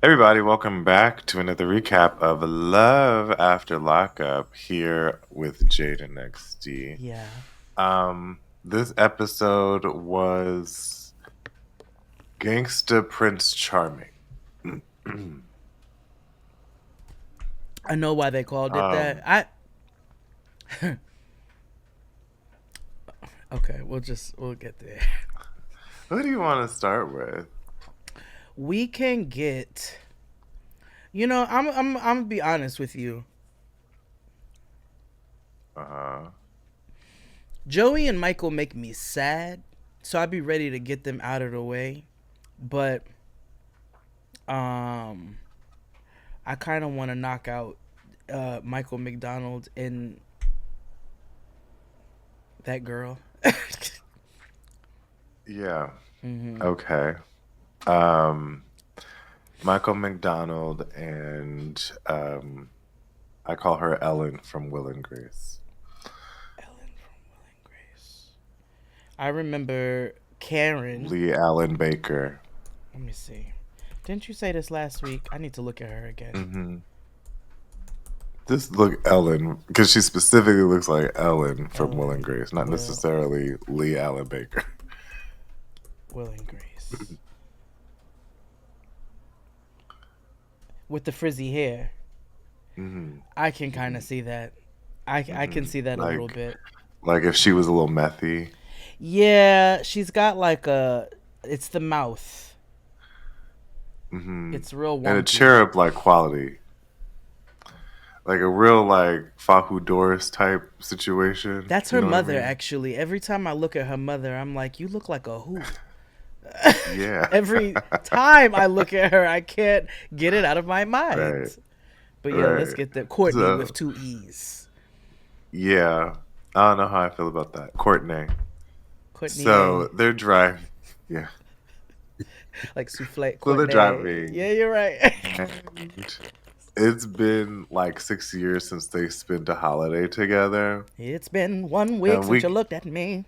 Everybody, welcome back to another recap of Love After Lockup here with Jade and XD. Yeah. This episode was Gangsta Prince Charming. I know why they called it that. um, Okay, we'll get there. who do you want to start with? We can get I'm gonna be honest with you. Uh, Joey and Michael make me sad, so I'd be ready to get them out of the way. But um I kind of want to knock out Michael McDonald and that girl. yeah, hmm okay. Um, Michael McDonald and I call her Ellen from Will and Grace. Ellen from Will and Grace. I remember Karen. Lee Allen Baker. Let me see. Didn't you say this last week? I need to look at her again. hmm Just look Ellen, because she specifically looks like Ellen from Will and Ellen Grace, not Will necessarily Lee Allen Baker. Will and Grace with the frizzy hair. hmm I can kind of see that. I can see that a little Like, bit. like if she was a little methy. Yeah, she's got like a. It's the mouth. hmm It's real And a wonky. cherub like quality, like a real like Fahu Doris type situation. That's You her know what I mother. mean? Actually, every time I look at her mother, I'm like, you look like a who. Yeah. Every time I look at her, I can't get it out of my Right. mind. But yeah, let's Right. get the Courtney with So two E's. yeah, I don't know how I feel about that. Courtney. So Courtney, they're driving. Yeah. like souffle. So they're Courtney. driving. Yeah, you're right. And it's been like 6 years since they spent a holiday together. It's been 1 week And since you we looked at me.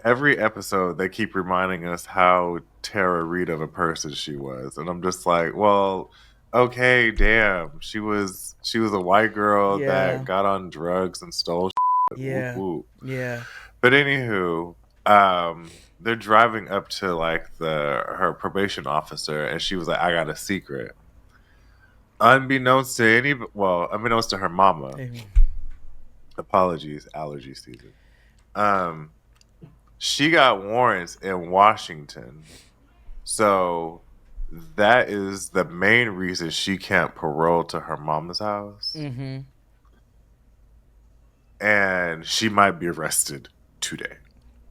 every episode they keep reminding us how Tara Reid of a person she was. And I'm just like, well, okay, damn. She was a white girl that Yeah, got on drugs and stole shit. Whoop yeah, whoop. yeah. But anywho, they're driving up to like the her probation officer and she was like, I got a secret. Unbeknownst to her mama, Hey, apologies, allergy season. Um, she got warrants in Washington, so that is the main reason she can't parole to her mama's house, mm-hmm. and she might be arrested today.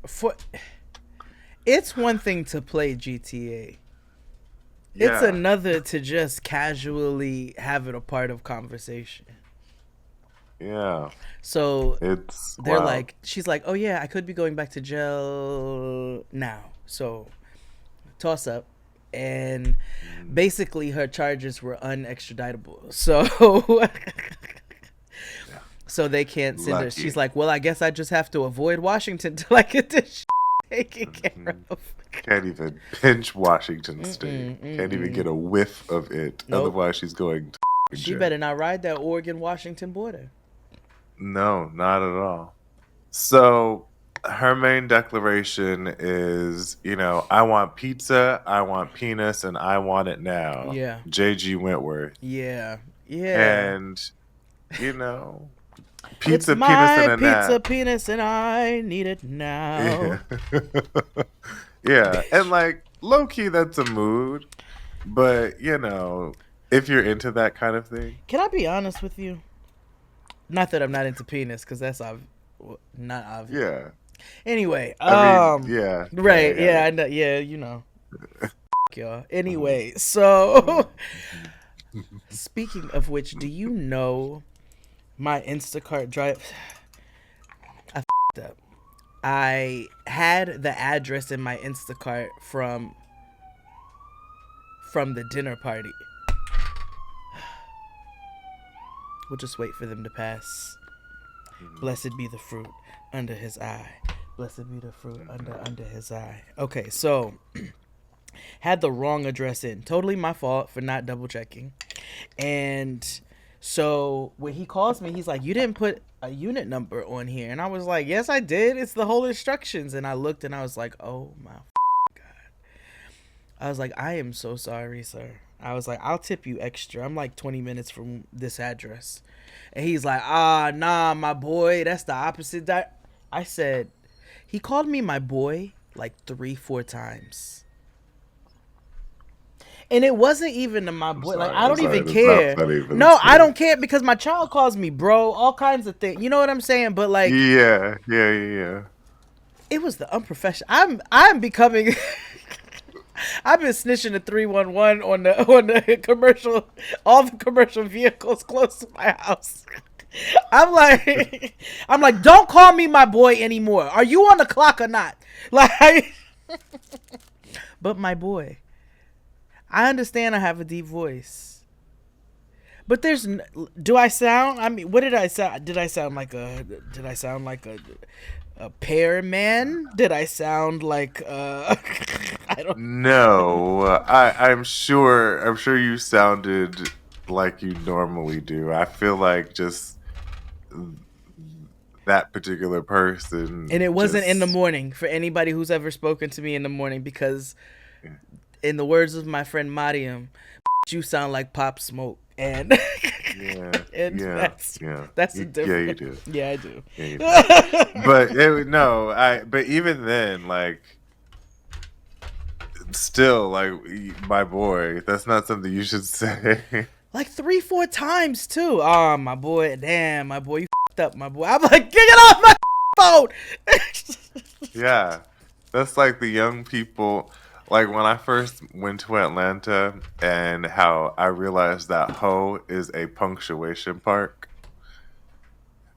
For it's one thing to play GTA. It's Yeah, another to just casually have it a part of conversation. yeah, So it's they're wild. like, she's like, oh yeah, I could be going back to jail now. So toss up. And Mhm. basically her charges were unextraditable. So Yeah, so they can't send her. She's lucky. like, well, I guess I just have to avoid Washington till I get this taken care Mhm. of. Can't even pinch Washington State. Mm-mm, Can't even get mm-mm. a whiff of it. Nope. Otherwise, she's going to She jail. better not ride that Oregon Washington border. No, not at all. So her main declaration is, I want pizza, I want penis, and I want it now. Yeah. J.G. Wentworth. Yeah. Yeah. And, you know, It's pizza, penis, and my a pizza nap. penis and I need it now. Yeah. Yeah. And like low key that's a mood. But, if you're into that kind of thing, Can I be honest with you? Not that I'm not into penis, because that's not obvious. yeah. Anyway, I mean, yeah, yeah, right, yeah. yeah, I know, yeah, you know, y'all. Mhm, Anyway, so mhm. speaking of which, do you know my Instacart drive? I fed up. I had the address in my Instacart from the dinner party. We'll just wait for them to pass. Mhm, Blessed be the fruit under his eye. Blessed be the fruit mhm. under his eye. Okay, so Had the wrong address in. Totally my fault for not double checking. And so when he calls me, he's like, "You didn't put a unit number on here." And I was like, "Yes, I did. It's the whole instructions." And I looked and I was like, "Oh my God." I was like, "I am so sorry, sir." I was like, "I'll tip you extra. I'm like 20 minutes from this address." And he's like, "Nah, my boy. That's the opposite." I said, he called me my boy like 3-4 times. And it wasn't even to my boy. Like, I don't even care. No, I don't care because my child calls me bro, all kinds of things. You know what I'm saying? But like, yeah. it was the unprofessional. I'm becoming. I've been snitching the 311 on the commercial, all the commercial vehicles close to my house. I'm like, don't call me my boy anymore. Are you on the clock or not? Like, but my boy. I understand I have a deep voice. But do I sound, I mean, what did I sound? Did I sound like a pear man? Did I sound like I don't No, I'm sure you sounded like you normally do. I feel like just that particular person. And it wasn't in the morning for anybody who's ever spoken to me in the morning because in the words of my friend Mariam, you sound like Pop Smoke. And that's the difference. Yeah, you do. Yeah, I do. Yeah, you do. But even then, like, still, like, my boy, that's not something you should say. Like 3-4 times too. Oh, my boy, damn, my boy, you fucked up, my boy. I'm like, get off my phone. Yeah, that's like the young people. Like when I first went to Atlanta and how I realized that hoe is a punctuation mark.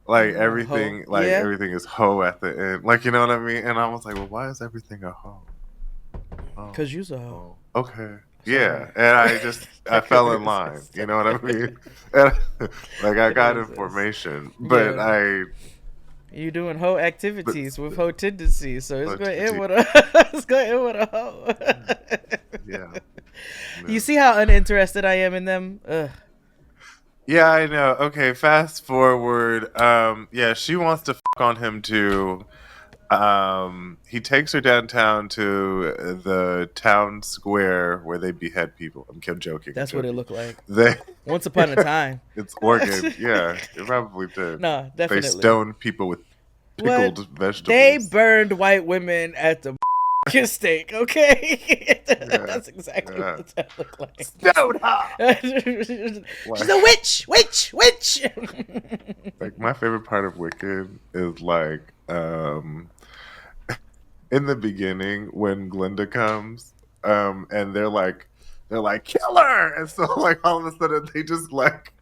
Like everything, everything is hoe at the end. Like, you know what I mean? And I was like, well, why is everything a hoe? Cause you's a hoe. Okay. Yeah, and I fell in line. You know what I mean? And, like I got information, but you doing hoe activities with hoe tendencies, so it's going to end with a hoe. Yeah. You see how uninterested I am in them? Ugh. Yeah, I know. Okay, fast forward. Yeah, she wants to fuck on him too. He takes her downtown to the town square where they behead people. I'm joking. That's what it looked like. Once upon a time. It's Oregon. Yeah, it probably did. No, definitely. They stoned people with pickled vegetables. They burned white women at the stake, okay? That's exactly what that looked like. Stone her! She's a witch! Like, my favorite part of Wicked is, like, in the beginning when Glinda comes, and they're like, kill her! And so, like, all of a sudden they just, like,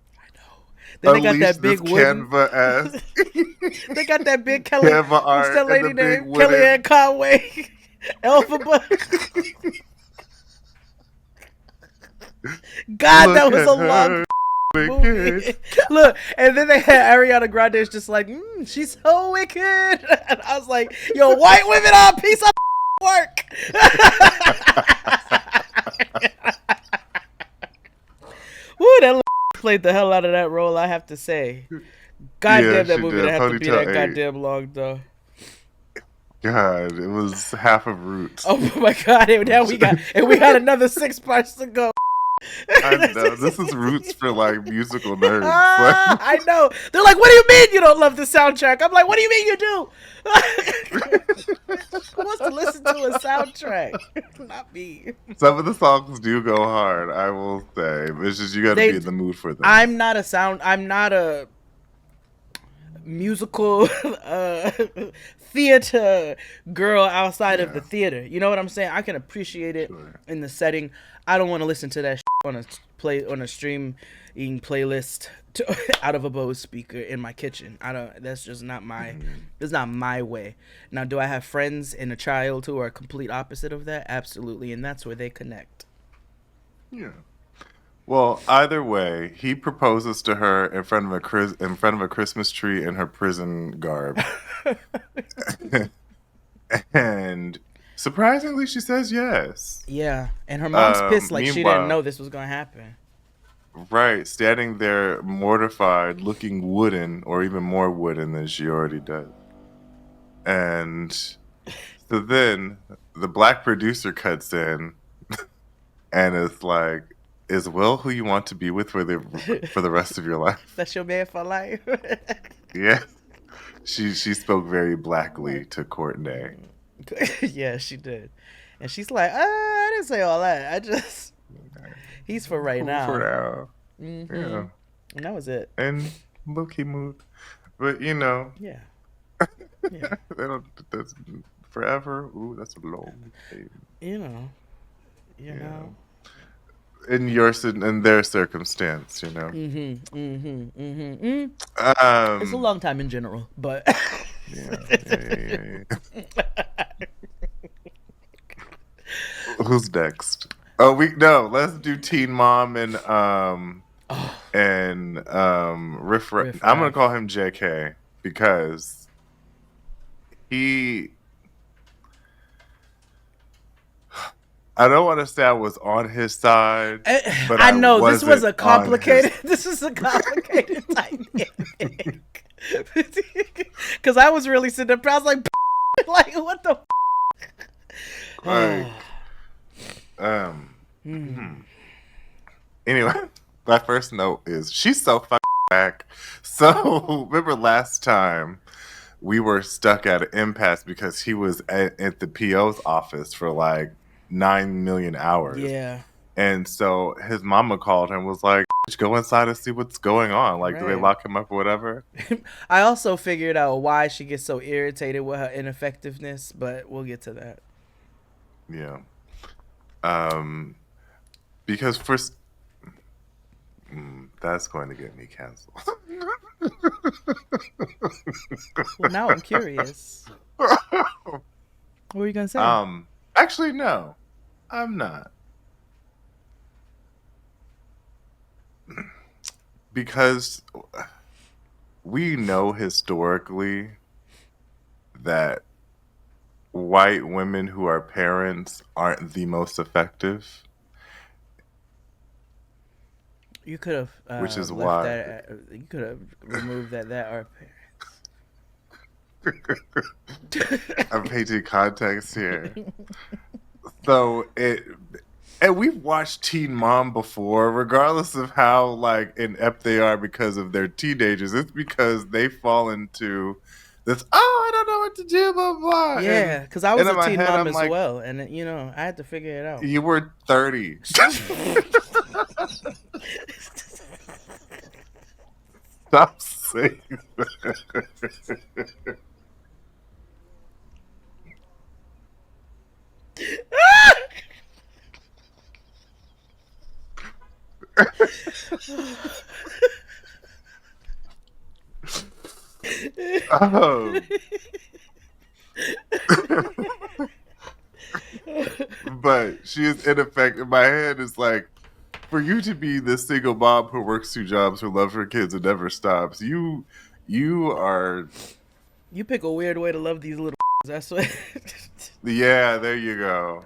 then they got that big Canva ass. They got that big Kelly. Canva art. What's that lady name? Kellyanne Conway. Elphaba. God, that was a long movie. Look, and then they had Ariana Grande just like, she's so wicked. And I was like, yo, white women are a piece of work. Woo, that played the hell out of that role, I have to say. Goddamn, that movie didn't have to be that goddamn long, though. God, it was half of Roots. Oh my God! And now we got another 6 parts to go. I know, this is Roots for like musical nerds. I know. They're like, "What do you mean you don't love the soundtrack?" I'm like, "What do you mean you do?" Who wants to listen to a soundtrack? Not me. Some of the songs do go hard, I will say. It's just you got to be in the mood for them. I'm not a musical theater girl outside of the theater. You know what I'm saying? I can appreciate it in the setting. I don't want to listen to that on a streaming playlist out of a Bose speaker in my kitchen. That's just not my it's not my way. Now, do I have friends and a child who are complete opposite of that? Absolutely, and that's where they connect. Yeah. Well, either way, he proposes to her in front of a Christmas tree in her prison garb. And Surprisingly, she says yes. Yeah, and her mom's pissed like she didn't know Meanwhile, this was gonna happen. right, standing there mortified, looking wooden or even more wooden than she already does. And so then the black producer cuts in and is like, "Is Will who you want to be with for the rest of your life?" That's your man for life. Yeah, she spoke very blackly to Courtney. Yeah, she did, and she's like, I didn't say all that. I just he's for right Cool for now. now. Mm-hmm. Yeah, And that was it. and look, he moved, but you know, Yeah, yeah. they don't. That's forever. Ooh, that's a long time. You know, you Yeah, know. in their circumstance, you know. Mm-hmm. Mm-hmm. Mm-hmm. Mm. It's a Um. long time in general, but Yeah. Yeah. Who's next? Oh, we no. Let's do Teen Mom oh, Riff. riff I'm gonna raff. call him JK because he. I don't want to say I was on his side, but I I know this was wasn't a on his. complicated. This is a complicated dynamic. Because I was really sitting there, I was like, like what the. Like, anyway, my first note is she's so fucking back. So remember last time we were stuck at an impasse because he was at the PO's office for like 9 million hours. Yeah. And so his mama called him and was like, go inside and see what's going on. Like, do they Right. lock him up or whatever? I also figured out why she gets so irritated with her ineffectiveness, but we'll get to that. Yeah. Because that's going to get me canceled. Well, now I'm curious. What were you gonna say? Actually, no, I'm not. Because we know historically that white women who are parents aren't the most effective, You could have which is left why that. You could have removed that. That are I'm painting context here. So and we've watched Teen Mom before, regardless of how like inept they are because of their teenagers. It's because they fall into this. Oh, I don't know what to do, blah blah. Yeah, because I And was in a my teen head, mom I'm as like, well, and I had to figure it out. you were 30. Stop saying that. Oh. But she is ineffective. My head is like, for you to be the single mom who works 2 jobs, who loves her kids and never stops, you are. You pick a weird way to love these little. That's what. Yeah, there you go.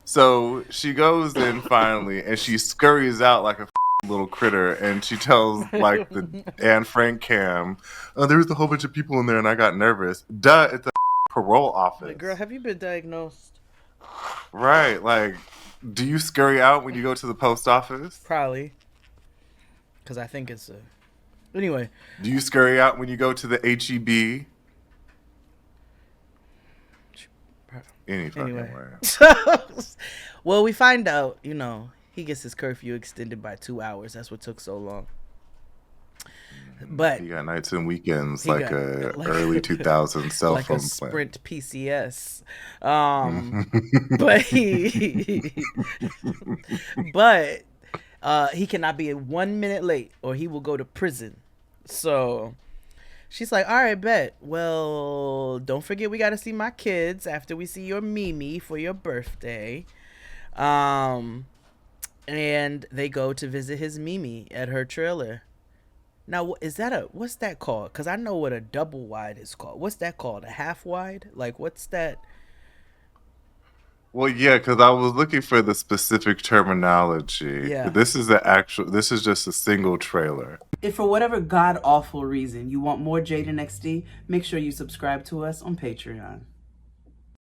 So she goes in finally, and she scurries out like a little critter, and she tells like the Anne Frank cam, "Oh, there was a whole bunch of people in there, and I got nervous." Duh, it's a parole office. Like, girl, have you been diagnosed? Right? Like, do you scurry out when you go to the post office? Probably. Because I think it's a. Anyway. Do you scurry out when you go to the HEB? Any fucking way. Well, we find out, he gets his curfew extended by 2 hours. That's what took so long. But he got nights and weekends like a early 2000s cell like phone a Sprint plan. PCS. But he cannot be 1 minute late or he will go to prison. So she's like, all right, bet. Well, don't forget we got to see my kids after we see your Mimi for your birthday. And they go to visit his Mimi at her trailer. Now, what's that called? Because I know what a double wide is called. What's that called? A half wide? Like, what's that? Well, yeah, because I was looking for the specific terminology. Yeah. This is the actual. This is just a single trailer. If for whatever god awful reason you want more Jade and XD, make sure you subscribe to us on Patreon.